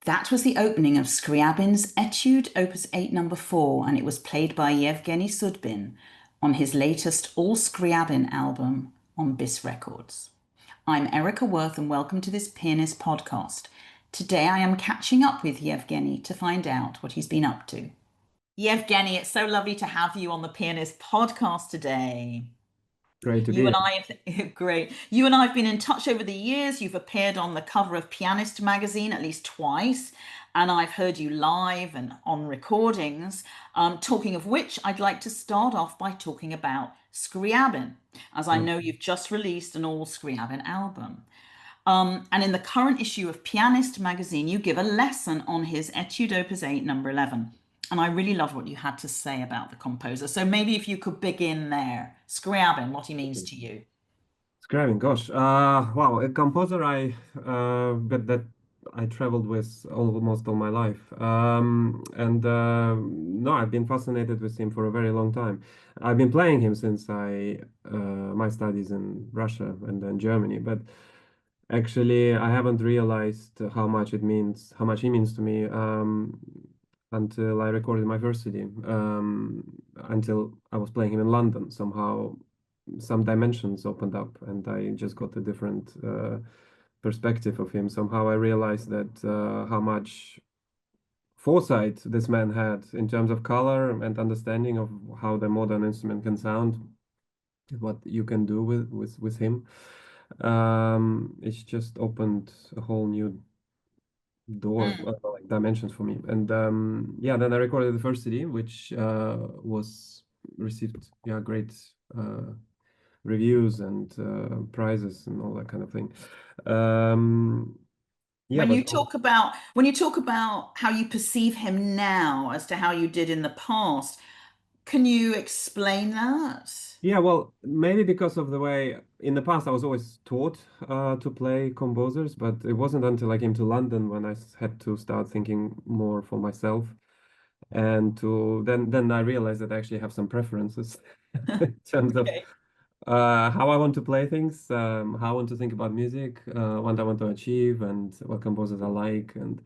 That was the opening of Scriabin's Etude Opus 8 number 4, and it was played by Yevgeny Sudbin on his latest All Scriabin album on Bis Records. I'm Erica Worth and welcome to this Pianist podcast. Today I am catching up with Yevgeny to find out what he's been up to. Yevgeny, it's so lovely to have you on the Pianist podcast today. Great to be You and here. I, great. You and I have been in touch over the years. You've appeared on the cover of Pianist magazine at least twice, and I've heard you live and on recordings. Talking of which, I'd like to start off by talking about Scriabin, as I know you've just released an all Scriabin album. And in the current issue of Pianist magazine, you give a lesson on his Etude Opus 8, number 11. And I really love what you had to say about the composer. So maybe if you could begin there, Scriabin, what he means to you. Scribing, gosh, wow, a composer that I traveled with almost all my life, and no, I've been fascinated with him for a very long time. I've been playing him since my studies in Russia and then Germany, but actually I haven't realized how much he means to me, until I recorded my first CD, until I was playing him in London. Somehow some dimensions opened up and I just got a different perspective of him. Somehow I realized that how much foresight this man had in terms of color and understanding of how the modern instrument can sound, what you can do with him. It's just opened a whole new door, Mm. like dimensions for me. And yeah, then I recorded the first CD, which was received, yeah, great reviews and prizes and all that kind of thing. Um, yeah, When but you talk about how you perceive him now as to how you did in the past, can you explain that? yeah, well, maybe because of the way in the past I was always taught to play composers, but it wasn't until I came to London when had to start thinking more for myself, and to then I realized that I actually have some preferences in terms of Okay. how I want to play things, how I want to think about music, what I want to achieve, and what composers I like. And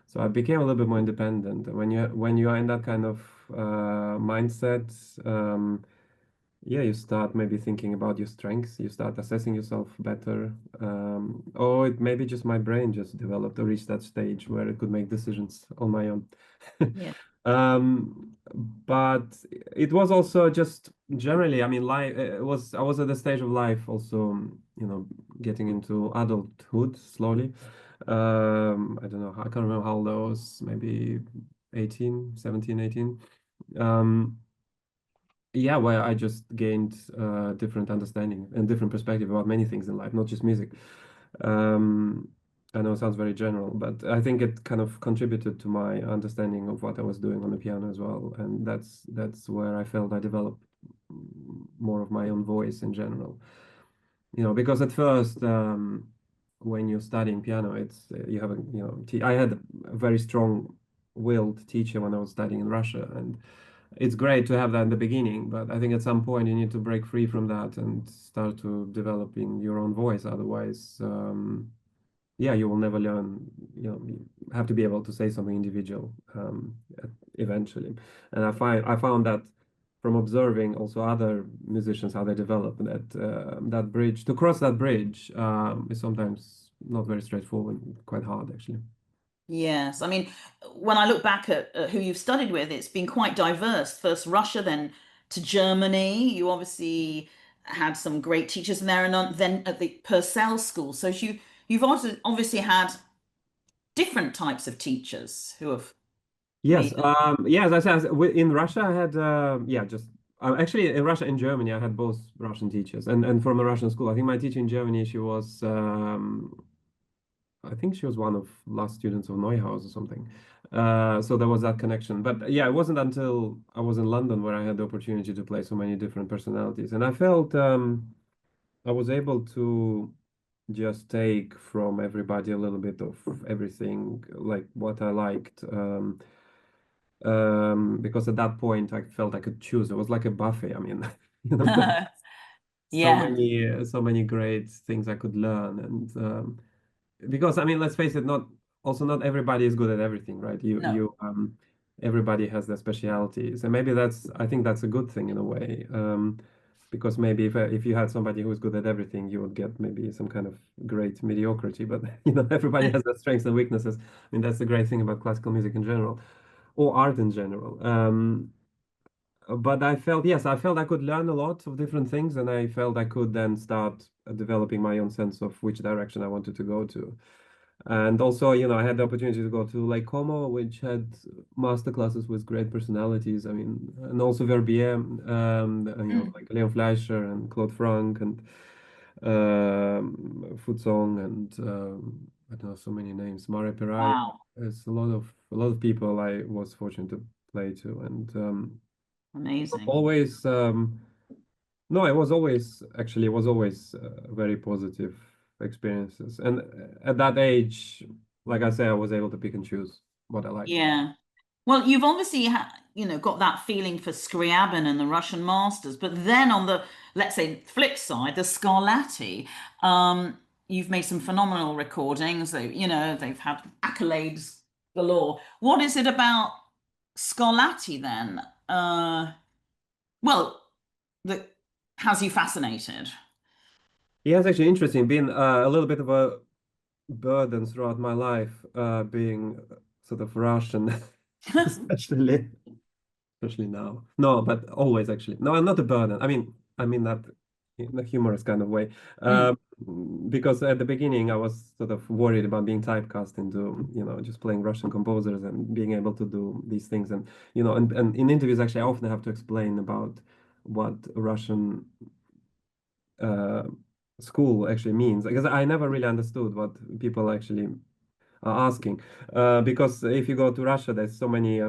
so I became a little bit more independent. When you are in that kind of mindset, yeah, you start maybe thinking about your strengths. You start assessing yourself better. Or it maybe just my brain just developed or reached that stage where it could make decisions on my own. Yeah. But it was also just generally, I mean, life I was at the stage of life also, getting into adulthood slowly. I don't know, I can't remember how old I was, maybe 18, 17, 18. Um, yeah, where I just gained different understanding and different perspective about many things in life, not just music. Um, I know it sounds very general, but I think it kind of contributed to my understanding of what I was doing on the piano as well, and that's where I felt I developed more of my own voice in general. Because at first, when you're studying piano, it's you have a I had a very strong-willed teacher when I was studying in Russia, and it's great to have that in the beginning, but I think at some point you need to break free from that and start to developing your own voice. Otherwise, yeah, you will never learn. You have to be able to say something individual eventually. And I found that from observing also other musicians how they develop that bridge to cross that bridge is sometimes not very straightforward, quite hard actually. Yes. I mean, when I look back at who you've studied with, it's been quite diverse. First Russia, then to Germany. You obviously had some great teachers in there, and then at the Purcell School. So you've also obviously had different types of teachers who have Yes, made. yeah, as I said, in Russia, I had, yeah, just actually in Russia and Germany, I had both Russian teachers, and from a Russian school. I think my teacher in Germany, I think she was one of last students of Neuhaus or something. So there was that connection. But yeah, it wasn't until I was in London where I had the opportunity to play so many different personalities, and I felt I was able to just take from everybody a little bit of everything, like what I liked. Because at that point I felt I could choose. It was like a buffet. I mean, there were Yeah. so many great things I could learn, and because I mean, let's face it, not also not everybody is good at everything, right? No. Everybody has their specialities, and maybe I think that's a good thing in a way. Because maybe if you had somebody who is good at everything, you would get maybe some kind of great mediocrity. But everybody has their strengths and weaknesses. I mean, that's the great thing about classical music in general, or art in general. But yes, I felt I could learn a lot of different things, and I felt I could then start developing my own sense of which direction I wanted to go to. And also, I had the opportunity to go to Lake Como, which had master classes with great personalities. I mean, and also Verbier, Mm. like Leon Fleischer and Claude Frank and Footsong and I don't know, so many names. Mare Perai. Wow. There's a lot of people I was fortunate to play to, and Amazing. always no, it was always very positive experiences. And at that age, like I say, I was able to pick and choose what I liked. Yeah. Well, you've obviously got that feeling for Scriabin and the Russian masters, but then on the, let's say, flip side, the Scarlatti, you've made some phenomenal recordings. They've had accolades galore. What is it about Scarlatti then? Well, that has you fascinated? Yeah, it's actually interesting, being a little bit of a burden throughout my life, being sort of Russian, especially especially now. No, but always actually. No, I'm not a burden. I mean that in a humorous kind of way. Mm, Because at the beginning I was sort of worried about being typecast into, just playing Russian composers and being able to do these things. And, and in interviews actually I often have to explain about what Russian uh, school actually means, because I never really understood what people actually are asking. Because if you go to Russia, there's so many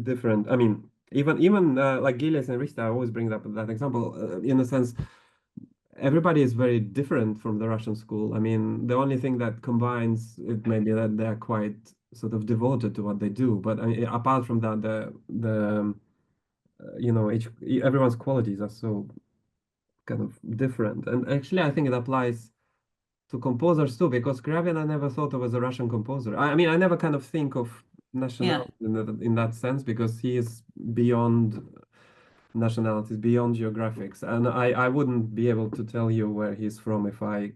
different. I mean, even like Gilles and Richter, I always bring up that example. In a sense, everybody is very different from the Russian school. I mean, the only thing that combines it may be that they're quite sort of devoted to what they do. But I mean, apart from that, everyone's qualities are so kind of different. And actually, I think it applies to composers too, because Scriabin I never thought of as a Russian composer. I mean, I never kind of think of yeah, nationality in that sense, because he is beyond nationalities, beyond geographics, and I wouldn't be able to tell you where he's from if I,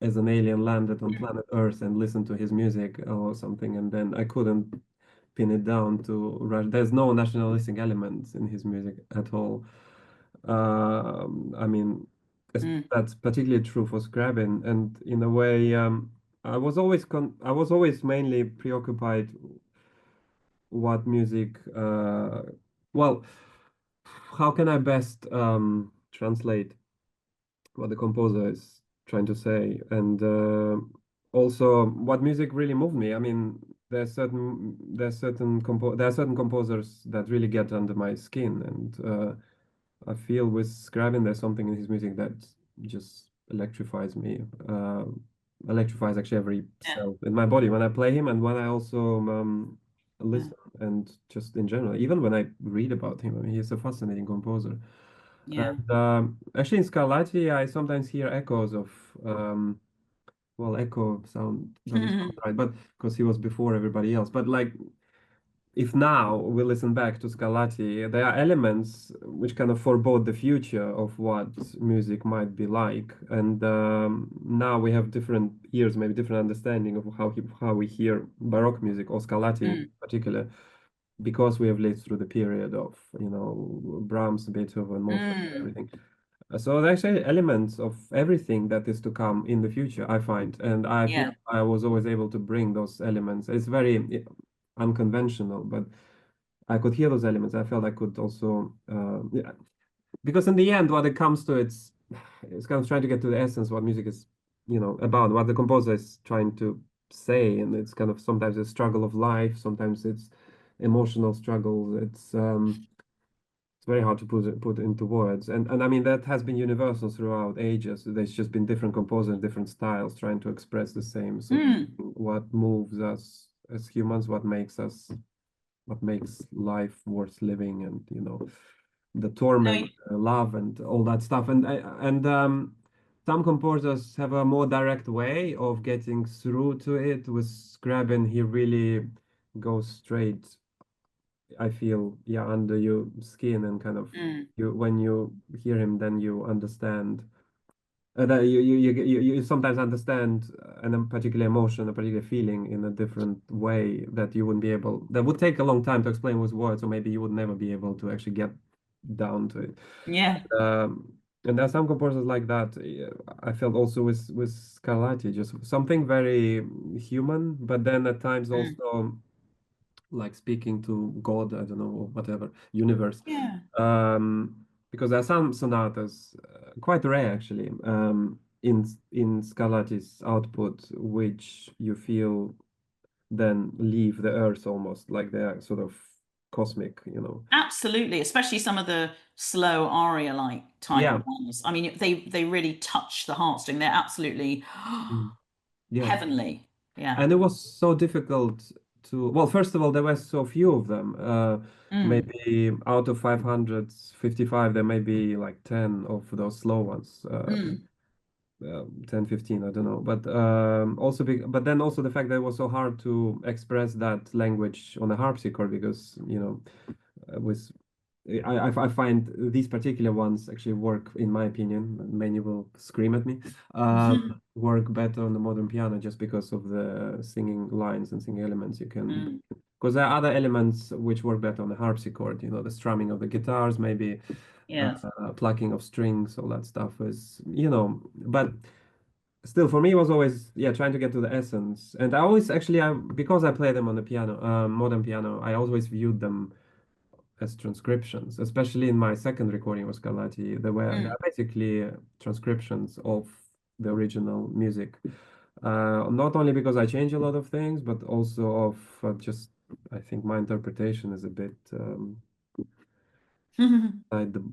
as an alien, landed on planet Earth and listened to his music or something, and then I couldn't pin it down to Russia. There's no nationalistic elements in his music at all. I mean, mm, that's particularly true for Scriabin, and in a way, I was always mainly preoccupied what music. Well, how can I best translate what the composer is trying to say, and also what music really moved me. I mean, there are certain composers that really get under my skin, and I feel with Scriabin there's something in his music that just electrifies me. Electrifies actually every yeah, cell in my body when I play him, and when I also yeah, listen, and just in general, even when I read about him. I mean, he's a fascinating composer. yeah. And actually, in Scarlatti, I sometimes hear echoes of, well, echo sound doesn't sound right, but because he was before everybody else. But like, if now we listen back to Scarlatti, there are elements which kind of forebode the future of what music might be like. And now we have different ears, maybe different understanding of how we hear Baroque music, or Scarlatti in Mm, particular, because we have lived through the period of, Brahms, Beethoven, Mozart, and mm, everything. So there's actually elements of everything that is to come in the future, I find, and I feel yeah, I was always able to bring those elements. It's very unconventional, but I could hear those elements. I felt I could also, yeah, because in the end, what it comes to, it's kind of trying to get to the essence what music is, about, what the composer is trying to say, and it's kind of sometimes a struggle of life, sometimes it's emotional struggles. It's very hard to put into words, and I mean that has been universal throughout ages. There's just been different composers, different styles trying to express the same sort of mm. what moves us as humans, what makes life worth living, and the No, torment, love, and all that stuff. And some composers have a more direct way of getting through to it. With Scriabin, he really goes straight, I feel, yeah, under your skin, and kind of Mm. you when you hear him, then you understand that you sometimes understand a particular emotion, a particular feeling in a different way that you wouldn't be able, that would take a long time to explain with words, or maybe you would never be able to actually get down to it. Yeah. And there are some composers like that. I felt also with Scarlatti, just something very human, but then at times Mm. also like speaking to God, I don't know, or whatever, universe. Yeah. Um, because there are some sonatas, quite rare actually, in Scarlatti's output, which you feel then leave the earth almost like they're sort of cosmic, you know. Absolutely, especially some of the slow aria-like type Yeah. ones. I mean, they really touch the heartstring. They're absolutely Mm. Yeah. heavenly. Yeah. And it was so difficult to, well, first of all, there were so few of them. Mm. Maybe out of 555, there may be like 10 of those slow ones. Mm. 10, 15, I don't know. But also, but then also the fact that it was so hard to express that language on a harpsichord because, you know, with I find these particular ones actually work, in my opinion. Many will scream at me. Work better on the modern piano just because of the singing lines and singing elements you can. Mm. Because there are other elements which work better on the harpsichord. You know, the strumming of the guitars, maybe Yes. plucking of strings, all that stuff is, you know. But still, for me, it was always, yeah, trying to get to the essence. And I always actually, because I play them on the piano, modern piano, I always viewed them as transcriptions, especially in my second recording of Scarlatti. They are Mm. basically transcriptions of the original music. Not only because I change a lot of things, but also of just, I think my interpretation is a bit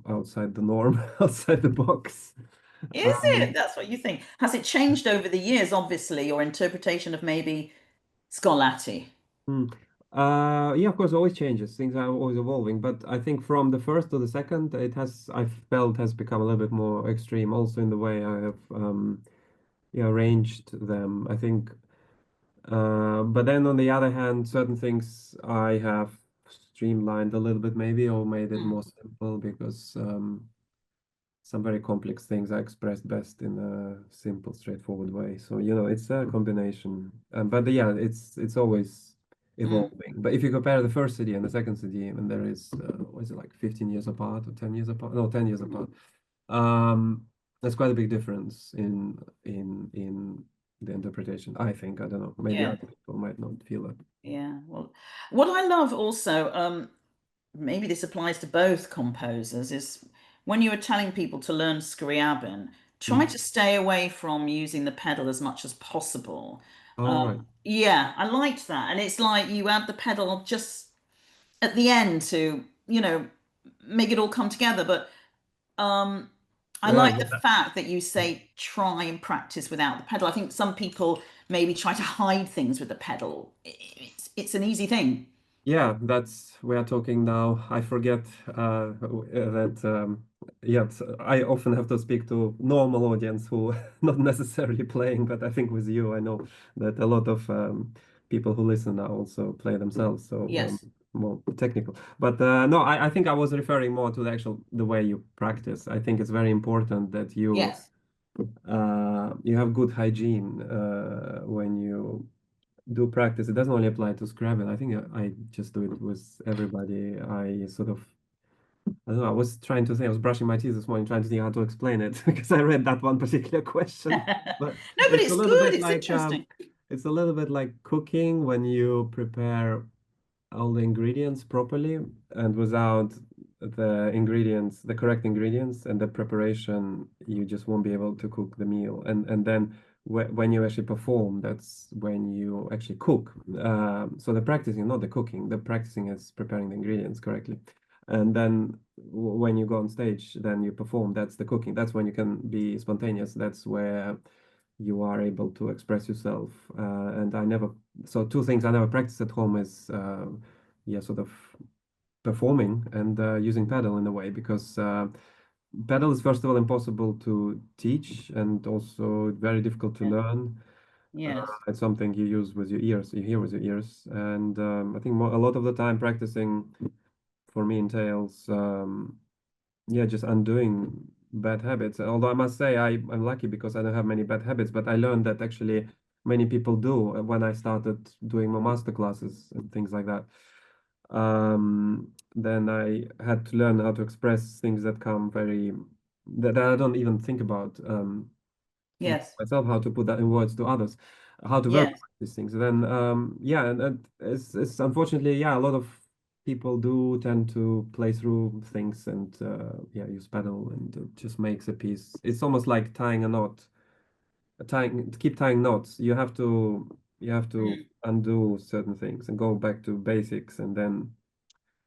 outside the norm, outside the box. Is it? Um, That's what you think. Has it changed over the years, obviously, your interpretation of maybe Scarlatti? mm. Yeah, of course, it always changes. Things are always evolving, but I think from the first to the second, I felt has become a little bit more extreme, also in the way I have yeah, arranged them. I think, but then on the other hand, certain things I have streamlined a little bit, maybe, or made it Mm. more simple because some very complex things are expressed best in a simple, straightforward way. So, you know, it's a combination. But yeah, it's always Mm. evolving. But if you compare the first CD and the second CD, and there is, what is it, like 15 years apart or 10 years apart? No, 10 years apart. Um, there's quite a big difference in the interpretation, I think. I don't know. Maybe Yeah. other people might not feel that. Yeah. Well, what I love also, maybe this applies to both composers, is when you were telling people to learn Scriabin, try Mm. to stay away from using the pedal as much as possible. All right. Yeah, I liked that. And it's like you add the pedal just at the end to, make it all come together. But I like the Yeah. fact that you say try and practice without the pedal. I think some people maybe try to hide things with the pedal. It's an easy thing. Yeah, that's we are talking now. I forget that yeah, I often have to speak to normal audience who not necessarily playing, but I think with you, I know that a lot of people who listen now also play themselves, so Yes. more technical. But no, I think I was referring more to the way you practice. I think it's very important that Yes. you have good hygiene when you do practice. It doesn't only apply to Scrabble. I think I just do it with everybody. I sort of, I don't know, I was trying to think, I was brushing my teeth this morning trying to think how to explain it because I read that one particular question. But No, but it's a it's little good. bit It's like interesting. it's a little bit like cooking when you prepare all the ingredients properly and without the correct ingredients and the preparation, you just won't be able to cook the meal. And then when you actually perform, that's when you actually cook. So the practicing, not the cooking, the practicing is preparing the ingredients correctly. And then when you go on stage, then you perform. That's the cooking. That's when you can be spontaneous. That's where you are able to express yourself. And I never, so two things I never practice at home is, yeah, sort of performing and using pedal in a way because pedal is first of all impossible to teach and also very difficult to Yeah. learn. Yes. It's something you use with your ears, you hear with your ears, and I think a lot of the time practicing for me entails yeah, just undoing bad habits. Although I must say I'm lucky because I don't have many bad habits, but I learned that actually many people do when I started doing my master classes and things like that. Then I had to learn how to express things that come very that I don't even think about Yes. myself, how to put that in words to others, how to Yes. verbalize these things. Then yeah, and it's unfortunately, yeah, a lot of people do tend to play through things and yeah, use pedal and it just makes a piece. It's almost like tying a knot, tying keep tying knots. You have to Mm. undo certain things and go back to basics and then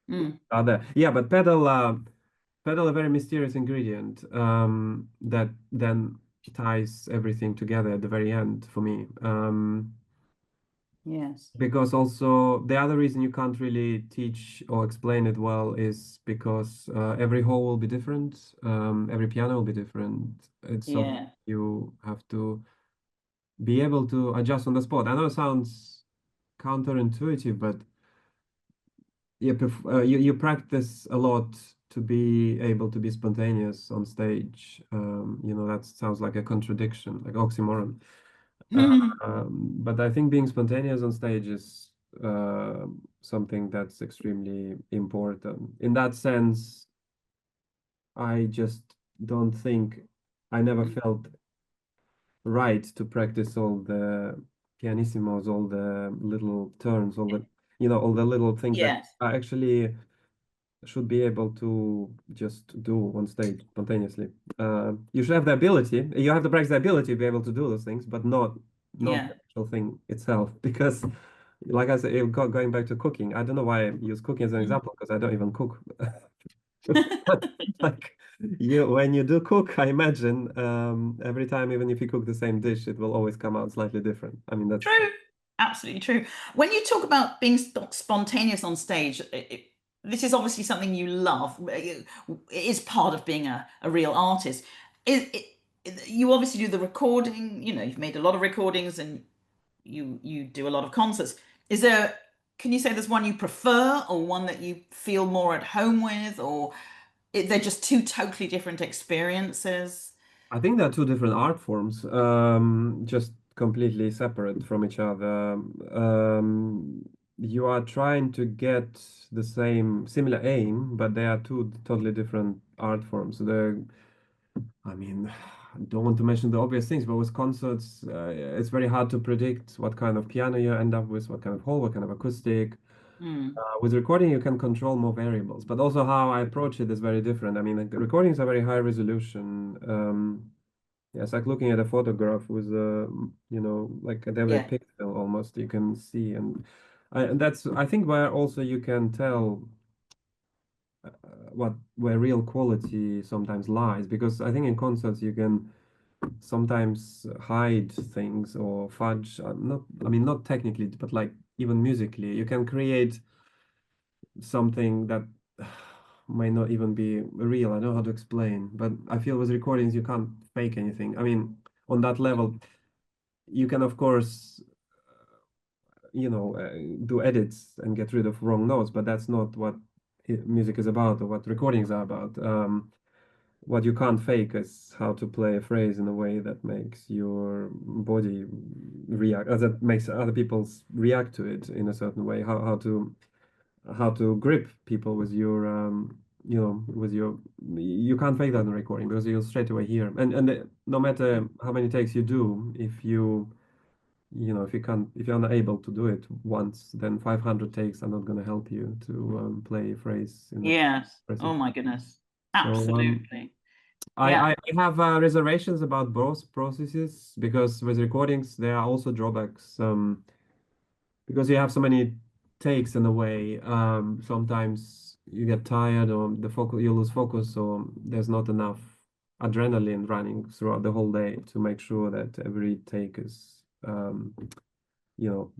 Mm. are there. Yeah, but pedal a very mysterious ingredient that then ties everything together at the very end for me. Yes. Because also the other reason you can't really teach or explain it well is because every hole will be different, every piano will be different. It's something Yeah. you have to be able to adjust on the spot. I know it sounds counterintuitive, but you practice a lot to be able to be spontaneous on stage. That sounds like a contradiction, like oxymoron. But I think being spontaneous on stage is uh, something that's extremely important. In that sense, I just don't think I never felt right to practice all the pianissimos, all the little turns, all the little things that Yes. I actually should be able to just do on stage spontaneously. You should have the ability, you have to practice the ability to be able to do those things, but not Yeah. the actual thing itself. Because, like I said, going back to cooking, I don't know why I use cooking as an Mm. example because I don't even cook. But like when you do cook, I imagine every time, even if you cook the same dish, it will always come out slightly different. I mean, that's True. Absolutely true. When you talk about being spontaneous on stage, this is obviously something you love. It is part of being a real artist. You obviously do the recording, you've made a lot of recordings and you do a lot of concerts. Is there, can you say there's one you prefer or one that you feel more at home with, or they're just two totally different experiences? I think they're two different art forms, just completely separate from each other. You are trying to get the similar aim, but they are two totally different art forms. I mean, I don't want to mention the obvious things, but with concerts, it's very hard to predict what kind of piano you end up with, what kind of hall, what kind of acoustic. Mm. With recording, you can control more variables, but also how I approach it is very different. I mean, like, recordings are very high resolution. Yeah, it's like looking at a photograph with like at every Yeah. pixel almost you can see, and that's I think where also you can tell what where real quality sometimes lies, because I think in concerts you can sometimes hide things or fudge, not I mean not technically, but like even musically, you can create something that may not even be real. I don't know how to explain, but I feel with recordings you can't fake anything. I mean, on that level, you can of course, do edits and get rid of wrong notes, but that's not what music is about or what recordings are about. What you can't fake is how to play a phrase in a way that makes your body react, that makes other people's react to it in a certain way. How to grip people with your you can't fake that in recording because you'll straight away hear. And no matter how many takes you do, if you're unable to do it once, then 500 takes are not going to help you to play a phrase in a Yes. expressive. Oh my goodness. So Absolutely. I, Yeah. I I have reservations about both processes because with recordings there are also drawbacks. Because you have so many takes in a way, sometimes you get tired or you lose focus, or there's not enough adrenaline running throughout the whole day to make sure that every take is, you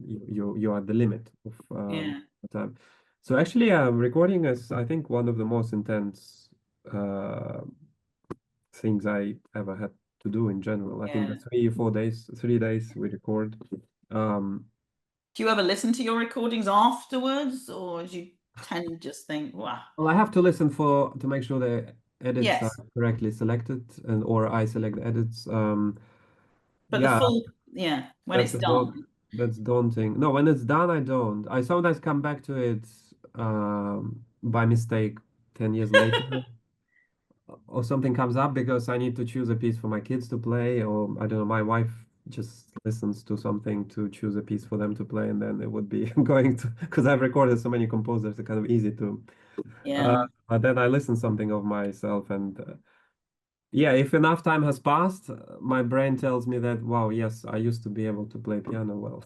are at the limit of Yeah. the time. So actually, recording is, I think, one of the most intense uh, things I ever had to do in general. I think the Yeah. 3 4 days, 3 days we record. Um, Do you ever listen to your recordings afterwards, or do you tend to just think, wow, well, I have to listen for to make sure the edits are yes, correctly selected and or I select the edits. but the Yeah, full, yeah, when that's it's a daun- done, that's daunting. No, when it's done, I don't. I sometimes come back to it by mistake 10 years later, or something comes up because I need to choose a piece for my kids to play, or I don't know, my wife just listens to something to choose a piece for them to play, and then it would be going to because I've recorded so many composers, it's kind of easy to. Uh, yeah. but then I listen something of myself, and yeah, if enough time has passed, my brain tells me that wow, yes, I used to be able to play piano well.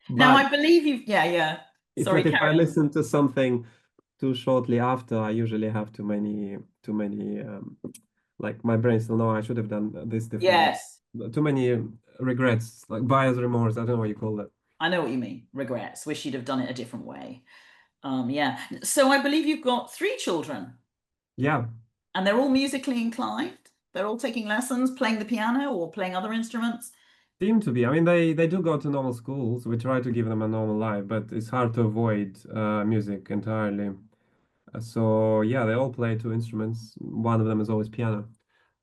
Now But I believe you've, yeah, yeah. Sorry, if I carry on. listen to something too shortly after, I usually have too many like my brain still no, I should have done this differently. Yes, Too many regrets, like buyer's remorse. I don't know what you call that. I know what you mean. Regrets. Wish you'd have done it a different way. Yeah. So I believe you've got three children, Yeah, and they're all musically inclined. They're all taking lessons, playing the piano or playing other instruments. seem to be. I mean, they do go to normal schools. We try to give them a normal life, but it's hard to avoid music entirely. So yeah, they all play two instruments. One of them is always piano.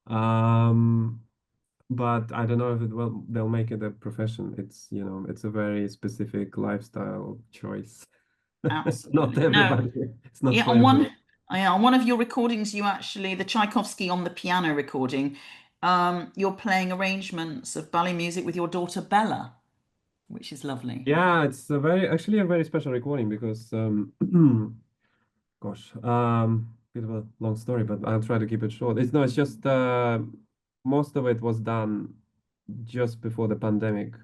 Um, but I don't know if it will they'll make it a profession. It's, it's a very specific lifestyle choice. It's not Absolutely. No. everybody. It's not Yeah, for everyone. on one of your recordings, you actually the Tchaikovsky on the piano recording, you're playing arrangements of ballet music with your daughter Bella, which is lovely. Yeah, it's actually a very special recording because gosh, bit of a long story, but I'll try to keep it short. It's just most of it was done just before the pandemic.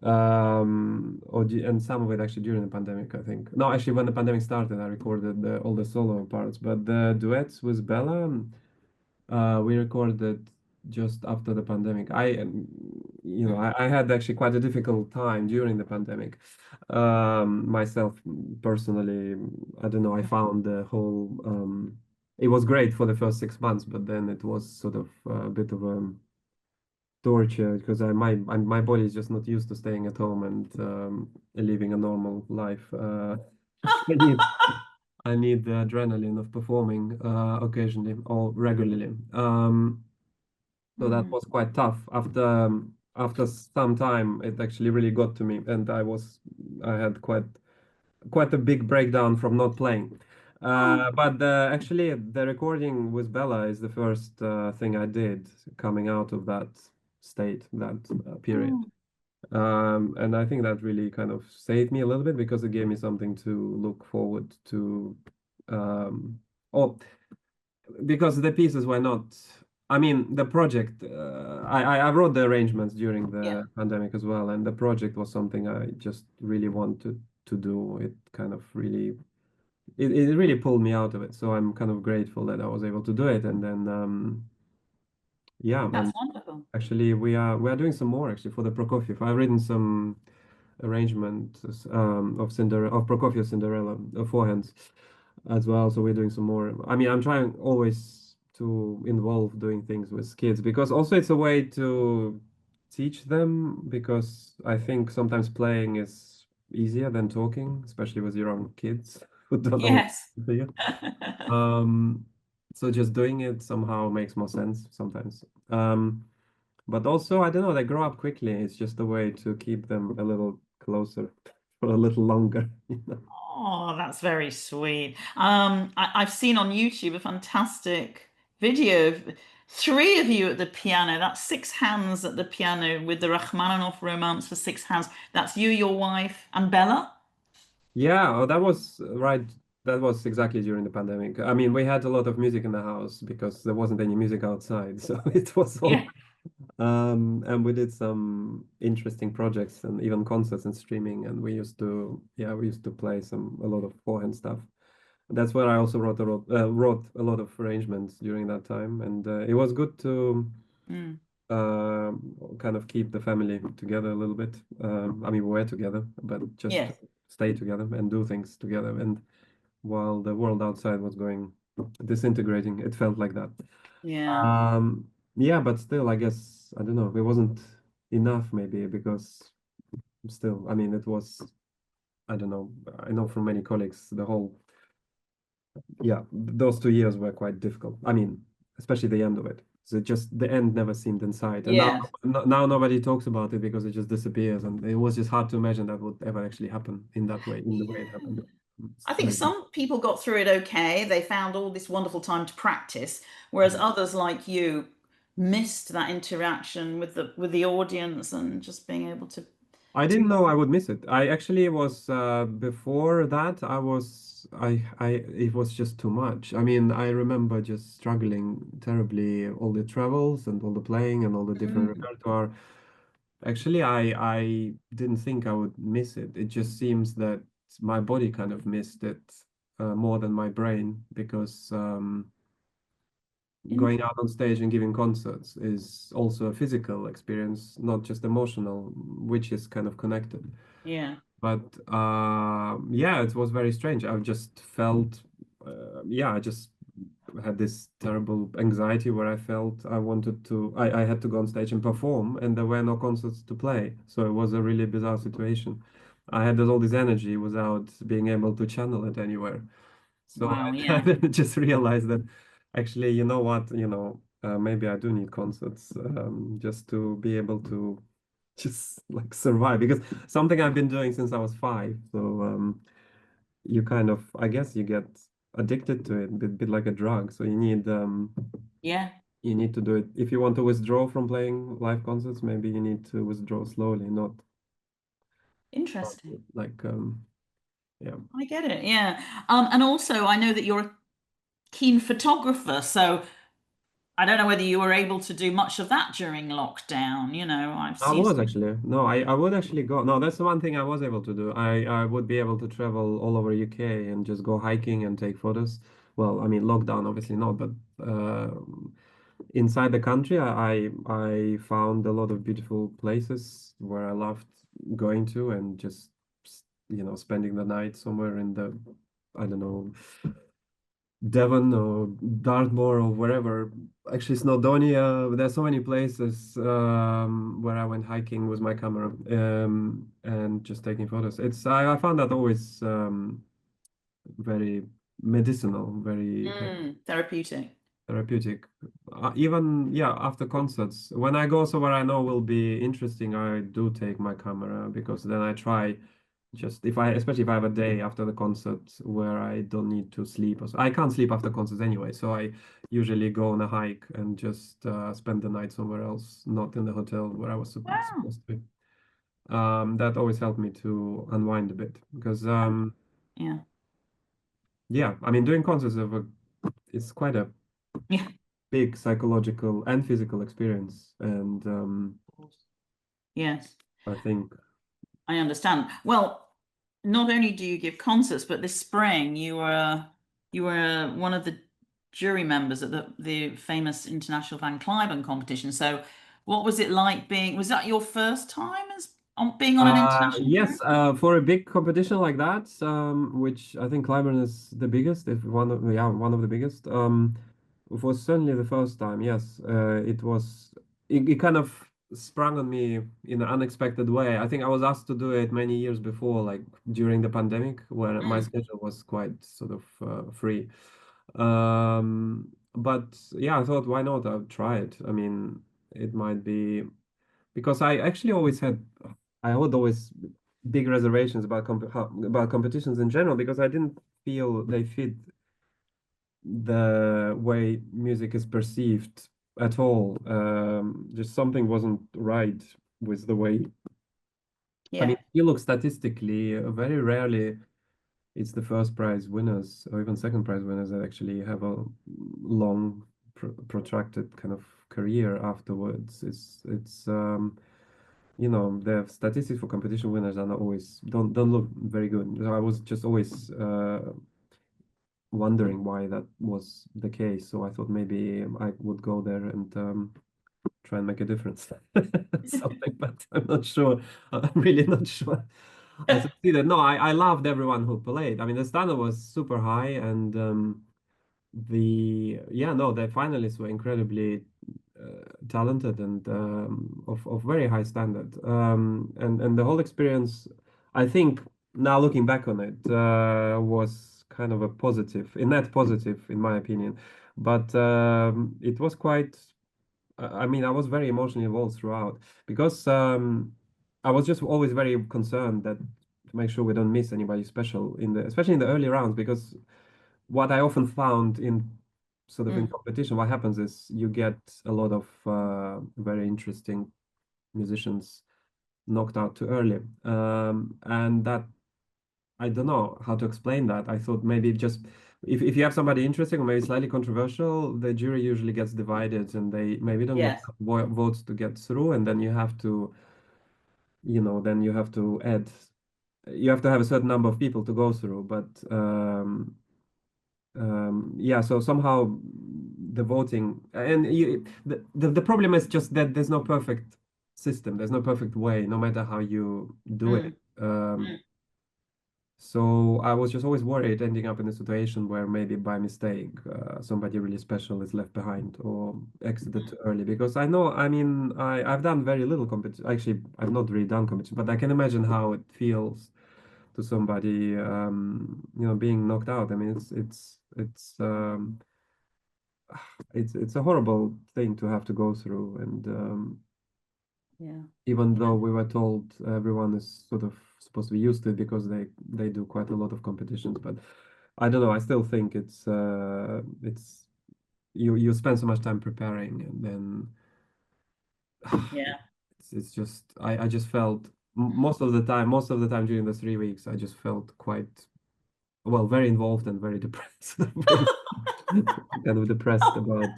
And some of it actually during the pandemic, I think. No, actually, when the pandemic started, I recorded all the solo parts, but the duets with Bella, we recorded just after the pandemic. I had actually quite a difficult time during the pandemic. Myself personally, I don't know, I found the whole, it was great for the first 6 months, but then it was sort of a bit of a torture because my body is just not used to staying at home and living a normal life. I need I need the adrenaline of performing occasionally or regularly. So that Mm. was quite tough. After some time, it actually really got to me, and I had quite a big breakdown from not playing. Oh, But actually, the recording with Bella is the first thing I did coming out of that state, that period. oh. And I think that really kind of saved me a little bit because it gave me something to look forward to. Um, oh, because the pieces were not. I mean, the project. I wrote the arrangements during Yeah, the pandemic as well, and the project was something I just really wanted to do. It kind of really it really pulled me out of it. So I'm kind of grateful that I was able to do it. And then yeah, that's and wonderful. actually we are doing some more actually for the Prokofiev. I've written some arrangements of Prokofiev's Cinderella forehands as well. So we're doing some more. I mean, I'm trying always to involve doing things with kids because also it's a way to teach them because I think sometimes playing is easier than talking, especially with your own kids who don't always Yes. listen to you. Um, so just doing it somehow makes more sense sometimes. But also, I don't know, they grow up quickly. It's just a way to keep them a little closer for a little longer, you know. Oh, that's very sweet. I've seen on YouTube a fantastic video of three of you at the piano. That's six hands at the piano with the Rachmaninoff Romance for six hands. That's you, your wife, and Bella. Yeah, oh, that was right. That was exactly during the pandemic. I mean, we had a lot of music in the house because there wasn't any music outside. So it was all, Yeah. and we did some interesting projects and even concerts and streaming. And we used to play a lot of forehand stuff. That's where I also wrote a lot of arrangements during that time, and it was good to Mm. kind of keep the family together a little bit. I mean, we were together, but just to Yes. stay together and do things together. And while the world outside was going disintegrating. It felt like that. Yeah. Yeah, but still, I guess I don't know. It wasn't enough, maybe because still, I mean, it was. I don't know. I know from many colleagues the whole. Yeah, those 2 years were quite difficult. I mean, especially the end of it. So just the end never seemed in sight, and now Yeah. now nobody talks about it because it just disappears, and it was just hard to imagine that would ever actually happen in that way, in the way it Yeah. happened. I It's think very good. some people got through it okay. They found all this wonderful time to practice, whereas others like you missed that interaction with the audience and just being able to I do. didn't know I would miss it. I actually was before that. I it was just too much. I mean, I remember just struggling terribly all the travels and all the playing and all the different Mm, repertoire. Actually, I didn't think I would miss it. It just seems that my body kind of missed it more than my brain because going out on stage and giving concerts is also a physical experience, not just emotional, which is kind of connected. yeah. But yeah, it was very strange. I just felt, yeah, I just had this terrible anxiety where I felt I had to go on stage and perform, and there were no concerts to play. So it was a really bizarre situation. I had all this energy without being able to channel it anywhere. So Wow. I Yeah. then just realized that actually, you know what, maybe I do need concerts just to be able to just like survive because something I've been doing since I was 5. So you kind of, I guess, you get addicted to it, a bit like a drug. So Yeah. you need to do it. If you want to withdraw from playing live concerts, maybe you need to withdraw slowly, not Interesting. like yeah. I get it. Yeah. And also, I know that you're a keen photographer, so I don't know whether you were able to do much of that during lockdown. I've I seen. was actually. No, I would actually go. No, that's the one thing I was able to do. I would be able to travel all over UK and just go hiking and take photos. Well, I mean, lockdown obviously not, but inside the country, I found a lot of beautiful places where I loved going to and just spending the night somewhere in the I don't know Devon or Dartmoor or wherever. Actually, Snowdonia. There's so many places where I went hiking with my camera and just taking photos. I found that always very medicinal, very kind of Therapeutic. therapeutic. Even yeah, after concerts, when I go somewhere I know will be interesting, I do take my camera because then I try just if I, especially if I have a day after the concert where I don't need to sleep, or so. I can't sleep after concerts anyway, so I usually go on a hike and just spend the night somewhere else, not in the hotel where I was Wow. supposed to be. That always helped me to unwind a bit because Yeah. yeah, I mean doing concerts it's quite a Yeah. big psychological and physical experience, and Yes. I think I understand. Well, not only do you give concerts, but this spring you were one of the jury members at the famous International Van Cliburn competition. So, what was it like being? Was that your first time as on being on an international jury? Yes, for a big competition like that, which I think Clyburn is the biggest, if one of the biggest. It was certainly the first time. Yes, it was. It kind of sprung on me in an unexpected way. I think I was asked to do it many years before, like during the pandemic, where my Mm. schedule was quite sort of free. But yeah, I thought, why not? I'll try it. I mean, it might be because I actually always had I would always big reservations about about competitions in general because I didn't feel they fit the way music is perceived at all. Just something wasn't right with the way. I mean, Yeah. if you look statistically, very rarely it's the first prize winners or even second prize winners that actually have a long, protracted kind of career afterwards. The statistics for competition winners are not always don't look very good. So I was just always wondering why that was the case. So I thought maybe I would go there and try and make a difference. Something, but I'm not sure. I'm really not sure. I succeeded. No, I loved everyone who played. I mean, the standard was super high, and yeah, no, the finalists were incredibly talented and of very high standard. And the whole experience, I think, now looking back on it, was kind of a positive, a net positive in my opinion. But it was quite. I mean, I was very emotionally involved throughout because I was just always very concerned that to make sure we don't miss anybody special in the, especially in the early rounds, because what I often found in sort of in Mm, competition, what happens is you get a lot of very interesting musicians knocked out too early, and that I don't know how to explain that. I thought maybe just if you have somebody interesting or maybe slightly controversial, the jury usually gets divided and they maybe don't get yes. votes to get through, and then you have to, then you have to add, you have to have a certain number of people to go through, but yeah, so somehow the voting and the problem is just that there's no perfect system, there's no perfect way, no matter how you do it. Mm, Um, mm, so I was just always worried ending up in a situation where maybe by mistake somebody really special is left behind or exited too early. Because I know, I mean, I've done very little competition. Actually, I've not really done competition, but I can imagine how it feels to somebody, being knocked out. I mean, it's a horrible thing to have to go through, and yeah. even Yeah. though we were told everyone is sort of supposed to be used to it because they do quite a lot of competitions, but I don't know. I still think it's you spend so much time preparing, and then Yeah. it's just I just felt most of the time during the 3 weeks I just felt quite well very involved and very depressed, very kind of depressed about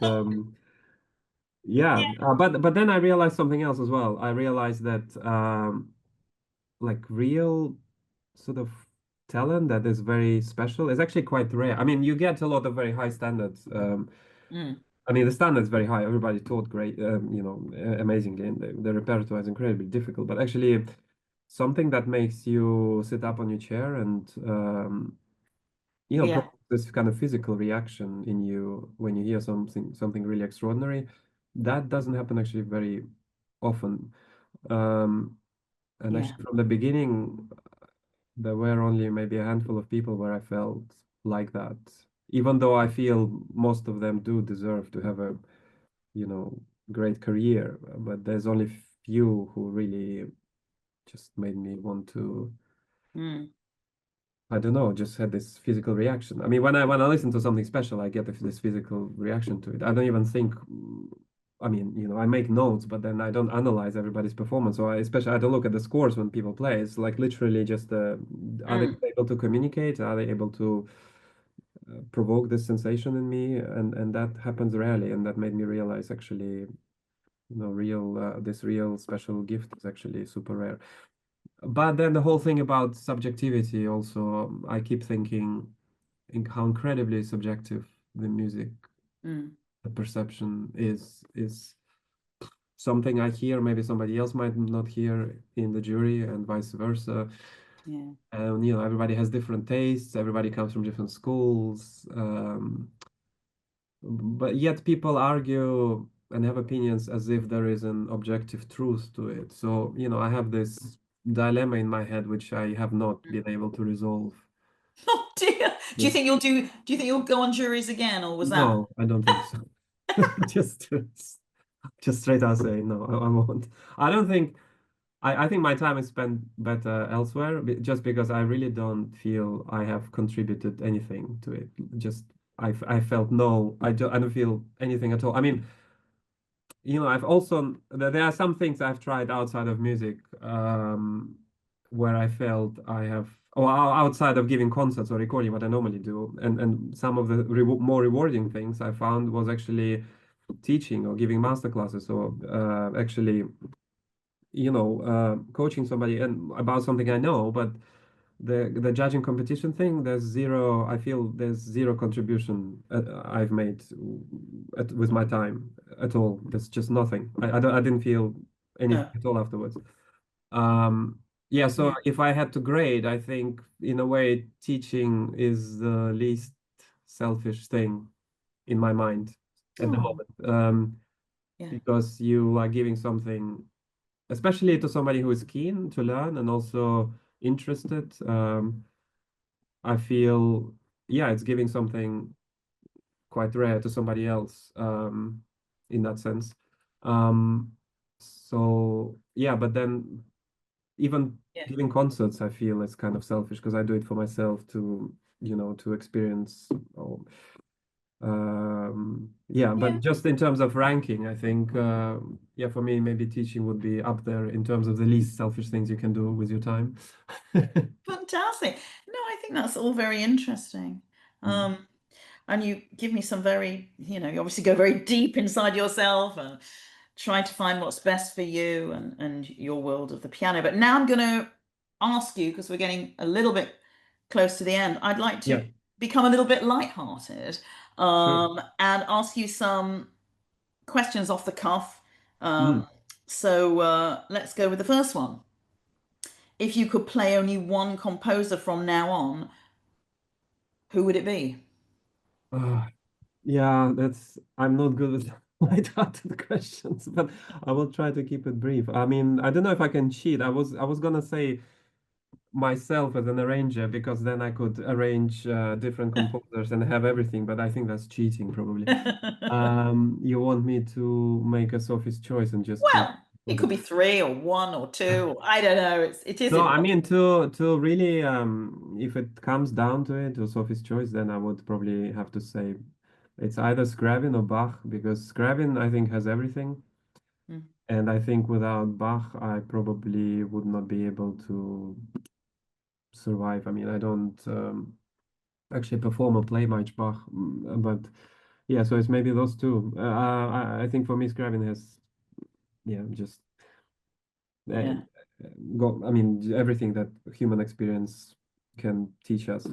yeah, but then I realized something else as well. I realized that like real sort of talent that is very special is actually quite rare. I mean, you get a lot of very high standards. Mm, I mean, the standard's very high. Everybody taught great, amazingly, and the repertoire is incredibly difficult. But actually, something that makes you sit up on your chair and yeah. provoke this kind of physical reaction in you when you hear something really extraordinary, that doesn't happen actually very often. Um, and Yeah. actually, from the beginning, there were only maybe a handful of people where I felt like that, even though I feel most of them do deserve to have a, you know, great career. But there's only few who really just made me want to, Mm, I don't know, just had this physical reaction. I mean, when I listen to something special, I get this physical reaction to it. I don't even think. I mean, I make notes, but then I don't analyze everybody's performance. So especially I don't look at the scores when people play. It's like literally just are they mm, able to communicate? Are they able to provoke this sensation in me? And that happens rarely, and that made me realize actually, real this real special gift is actually super rare. But then the whole thing about subjectivity also, I keep thinking how incredibly subjective the music, mm, the perception is something I hear, maybe somebody else might not hear in the jury, and vice versa. yeah. And everybody has different tastes, everybody comes from different schools, but yet people argue and have opinions as if there is an objective truth to it. So, I have this dilemma in my head which I have not been able to resolve. Oh dear. Just Do you think you'll go on juries again, or was that? no, I don't think so. Just straight out say no, I won't. I don't think I think my time is spent better elsewhere, just because I really don't feel I have contributed anything to it. Just I felt no, I don't feel anything at all. I mean, I've also there are some things I've tried outside of music, where I felt I have, or outside of giving concerts or recording what I normally do, and some of the more rewarding things I found was actually teaching or giving master classes or actually coaching somebody and about something I know, but the judging competition thing, I feel there's zero contribution I've made with my time at all. There's just nothing. I didn't feel anything No. at all afterwards. Um, yeah, so Yeah. if I had to grade, I think in a way teaching is the least selfish thing. in my mind at the Oh, moment, yeah. because you are giving something, especially to somebody who is keen to learn and also interested. I feel, yeah, it's giving something quite rare to somebody else, in that sense. Um, so yeah, but then even Yeah. giving concerts, I feel it's kind of selfish because I do it for myself to, to experience. Or, yeah, Yeah. but just in terms of ranking, I think, yeah, for me, maybe teaching would be up there in terms of the least selfish things you can do with your time. Fantastic. No, I think that's all very interesting. Mm. Um, and you give me some very, you obviously go very deep inside yourself and try to find what's best for you and your world of the piano. But now I'm going to ask you, because we're getting a little bit close to the end, I'd like Yeah, to become a little bit lighthearted, sure. and ask you some questions off the cuff. Mm. So let's go with the first one. If you could play only one composer from now on, who would it be? Uh, yeah, I'm not good with light-hearted questions, but I will try to keep it brief. I mean, I don't know if I can cheat. I was gonna say myself as an arranger because then I could arrange different composers and have everything, but I think that's cheating probably. You want me to make a Sophie's choice and just play Well, it composer? could be three or one or two. Or, I don't know. It is No, I impossible. mean to really if it comes down to it, to Sophie's choice, then I would probably have to say it's either Scriabin or Bach because Scriabin I think has everything, Mm, and I think without Bach I probably would not be able to survive. I mean, I don't actually perform or play much Bach, but yeah, so it's maybe those two. I think for me Scriabin has, yeah, just uh, yeah. got, I mean, everything that human experience can teach us,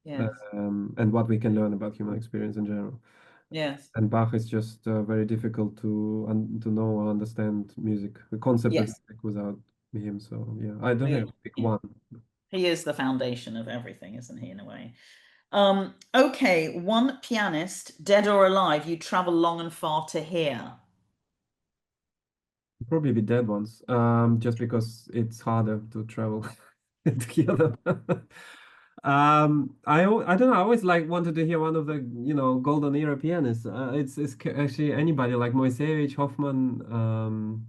Yes. and what we can learn about human experience in general. Yes. And Bach is just very difficult to know or understand music, the concept of Yes. music without him. So yeah, I don't think I He, would pick yeah. one. He is the foundation of everything, isn't he, in a way? Okay, one pianist, dead or alive, you travel long and far to hear. Probably be dead ones, just because it's harder to travel to hear them. I don't know. I always like wanted to hear one of the golden era pianists. Actually anybody like Moiseiwitsch, Hoffman,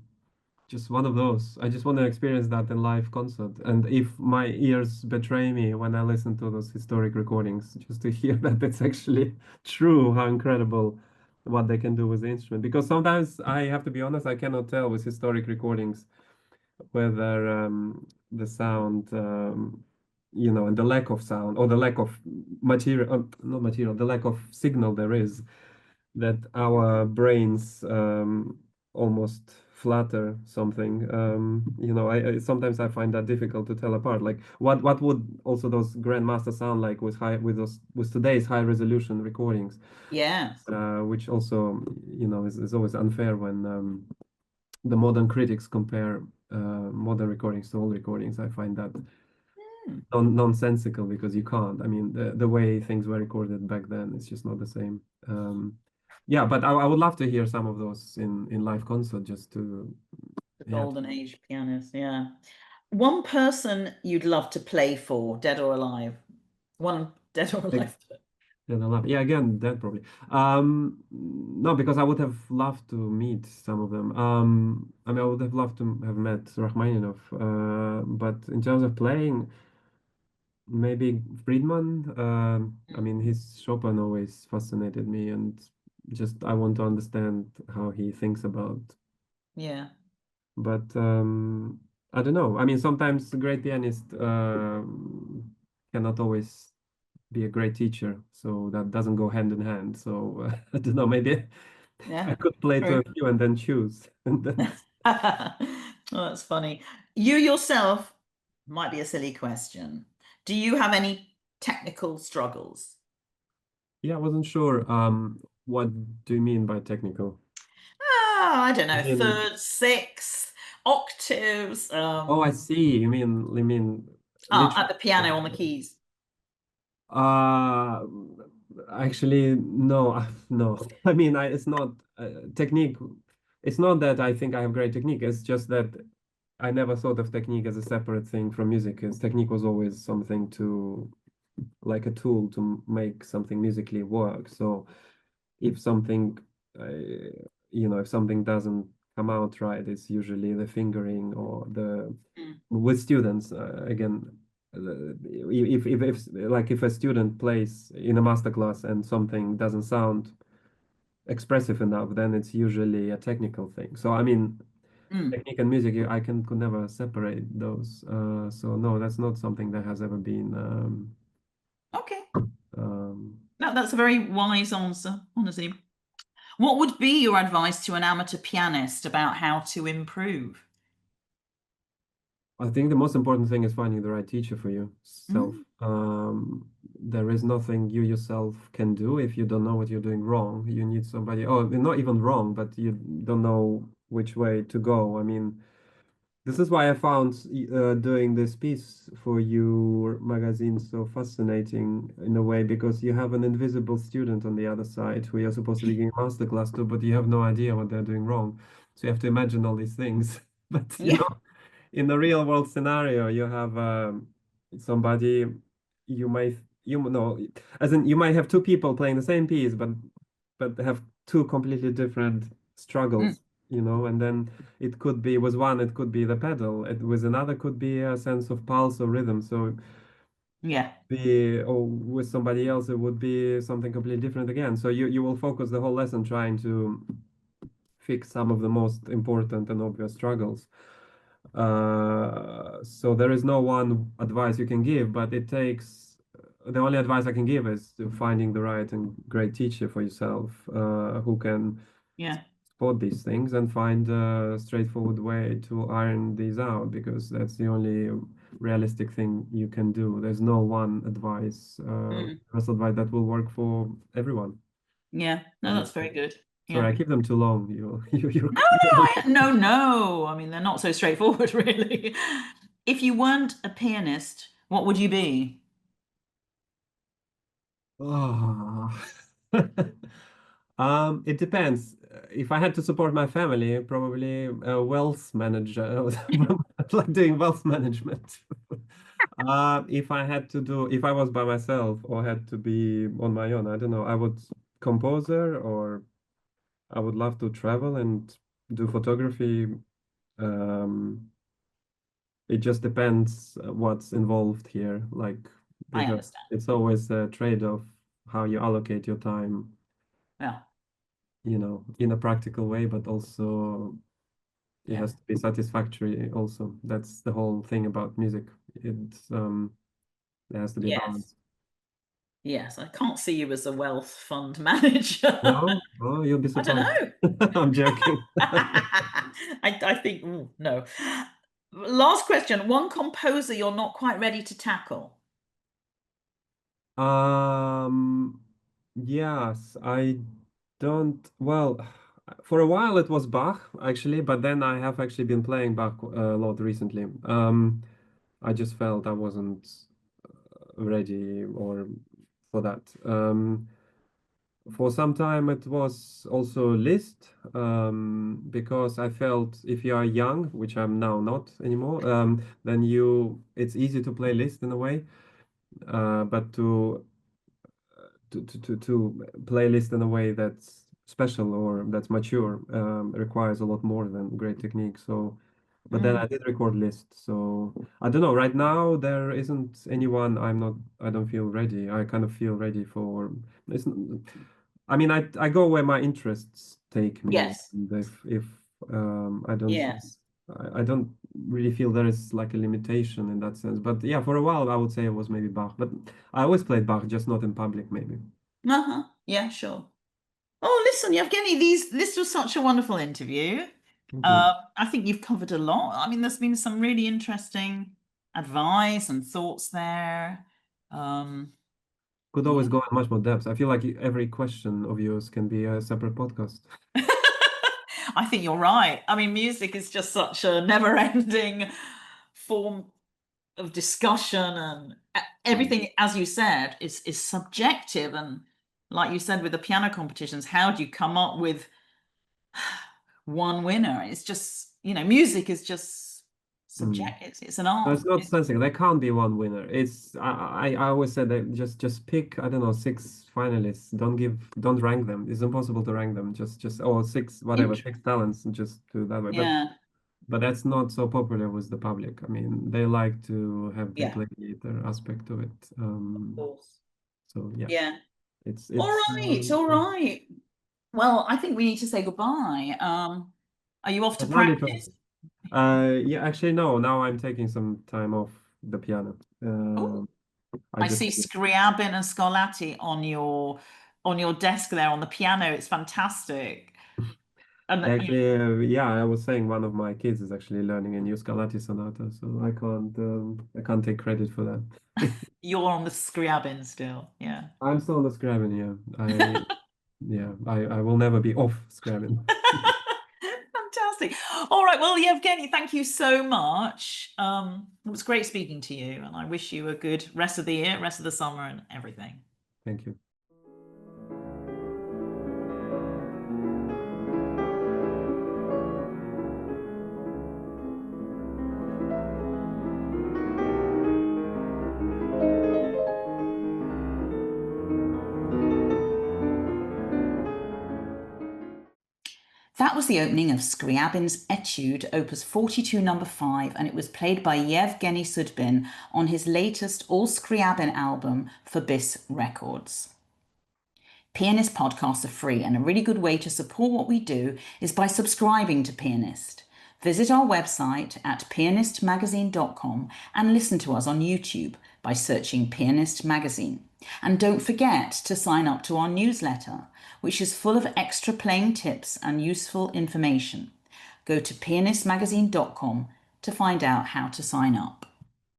just one of those. I just want to experience that in live concert. And if my ears betray me when I listen to those historic recordings, just to hear that it's actually true, how incredible what they can do with the instrument. Because sometimes I have to be honest, I cannot tell with historic recordings whether the sound, and the lack of sound or the lack of material, not material, the lack of signal there is that our brains almost flatter something. I sometimes I find that difficult to tell apart. Like what would also those grandmasters sound like with today's high resolution recordings, Yes. which also is always unfair when the modern critics compare modern recordings to old recordings. I find that Hmm. nonsensical because you can't. I mean, the way things were recorded back then is just not the same. Yeah, but I would love to hear some of those in live concert just to, The yeah, golden age pianist, yeah. One person you'd love to play for, dead or alive. One dead or take alive. that a lot. Yeah, again, that probably. No, because I would have loved to meet some of them. I mean, I would have loved to have met Rachmaninoff. But in terms of playing, maybe Friedman. I mean, his Chopin always fascinated me, and just I want to understand how he thinks about. Yeah. But I don't know. I mean, sometimes a great pianist cannot always be a great teacher, so that doesn't go hand in hand. So I don't know. Maybe I Yeah. could play to True. a few and then choose, and then Oh, that's funny. You yourself might be a silly question. Do you have any technical struggles? yeah, I wasn't sure. What do you mean by technical? I don't I know, mean, third, sixth, octaves, oh, I see. You mean at literally. the piano on the keys. Uh, Actually, no, no. I mean, it's not technique. It's not that I think I have great technique. It's just that I never thought of technique as a separate thing from music. Because technique was always something to, like a tool to make something musically work. So if something, if something doesn't come out right, it's usually the fingering or the Mm, with students again. If like if a student plays in a master class and something doesn't sound expressive enough, then it's usually a technical thing. So I mean, mm. technique and music, I can could never separate those. So no, that's not something that has ever been. Okay. Um, No, that's a very wise answer, honestly. What would be your advice to an amateur pianist about how to improve? I think the most important thing is finding the right teacher for yourself. Mm, There is nothing you yourself can do if you don't know what you're doing wrong. You need somebody, oh, not even wrong, but you don't know which way to go. I mean, this is why I found doing this piece for your magazine so fascinating in a way, because you have an invisible student on the other side who you're supposed to be giving masterclass to, but you have no idea what they're doing wrong. So you have to imagine all these things. But yeah. in the real world scenario, you have somebody you might you know as in you might have two people playing the same piece, but have two completely different Mm, struggles, and then it could be with one, it could be the pedal, with another could be a sense of pulse or rhythm. So yeah. be or with somebody else, it would be something completely different again. So you will focus the whole lesson trying to fix some of the most important and obvious struggles. So there is no one advice you can give, but it takes the only advice I can give is to finding the right and great teacher for yourself, who can Yeah. spot these things and find a straightforward way to iron these out, because that's the only realistic thing you can do. There's no one advice, Mm, universal advice that will work for everyone. yeah. No, that's very good. Sorry, Yeah. I keep them too long. No, no, no, no. I mean, they're not so straightforward, really. If you weren't a pianist, what would you be? Oh. It depends. If I had to support my family, probably a wealth manager, like doing wealth management. If I was by myself or had to be on my own, I don't know, I would composer, or I would love to travel and do photography. Um, it just depends what's involved here, like, I because understand. it's always a trade-off how you allocate your time, Yeah. in a practical way, but also it Yeah. has to be satisfactory also. That's the whole thing about music. There has to be Yes. balance. Yes. I can't see you as a wealth fund manager. No? Oh, you'll be I don't surprised. know. I'm joking. I think, no. Last question. One composer you're not quite ready to tackle. Um, yes, I don't, well, for a while it was Bach actually, but then I have actually been playing Bach a lot recently. I just felt I wasn't ready or for that. For some time it was also Liszt, because I felt if you are young, which I'm now not anymore, then it's easy to play Liszt in a way, but to play Liszt in a way that's special or that's mature, requires a lot more than great technique. So, but then I Mm. did record Liszt, so I don't know. Right now there isn't anyone. I don't feel ready. I kind of feel ready for. It's, I mean, I go where my interests take me, Yes. and if Yes. I don't really feel there is like a limitation in that sense. But yeah, for a while I would say it was maybe Bach, but I always played Bach, just not in public, maybe. Uh-huh. Yeah, sure. Oh, listen, Yevgeny, this was such a wonderful interview. Thank you. I think you've covered a lot. I mean, there's been some really interesting advice and thoughts there. Um, Could yeah. always go in much more depth. I feel like every question of yours can be a separate podcast. I think you're right. I mean, music is just such a never-ending form of discussion, and Mm. everything, as you said, is subjective, and like you said with the piano competitions, how do you come up with one winner? It's just, music is just Mm. subject. It's an No, art. it's not sensical. There can't be one winner. It's I always said that just pick, I don't know, six finalists. Don't rank them. It's impossible to rank them. Just or six whatever, Interesting. six talents and just do it that way. Yeah, But that's not so popular with the public. I mean, they like to have the yeah, gladiator aspect of it. of course. So yeah, Yeah. All it's right, all right. Well, I think we need to say goodbye. Are you off to but lovely talk. practice? Yeah, actually no. Now I'm taking some time off the piano. Oh, I I just see Scriabin and Scarlatti on your desk there on the piano. It's fantastic. And Yeah, I was saying one of my kids is actually learning a new Scarlatti sonata, so I can't take credit for that. you're on the Scriabin still. Yeah. I'm still on the Scriabin, I will never be off Scriabin. Fantastic. All right. Well, Yevgeny, thank you so much. It was great speaking to you, and I wish you a good rest of the year, rest of the summer, and everything. Thank you. That was the opening of Scriabin's Etude, Opus 42, number 5, and it was played by Yevgeny Sudbin on his latest all Scriabin album for Bis Records. Pianist podcasts are free, and a really good way to support what we do is by subscribing to Pianist. Visit our website at pianistmagazine.com and listen to us on YouTube by searching Pianist Magazine. And don't forget to sign up to our newsletter, which is full of extra playing tips and useful information. Go to pianistmagazine.com to find out how to sign up.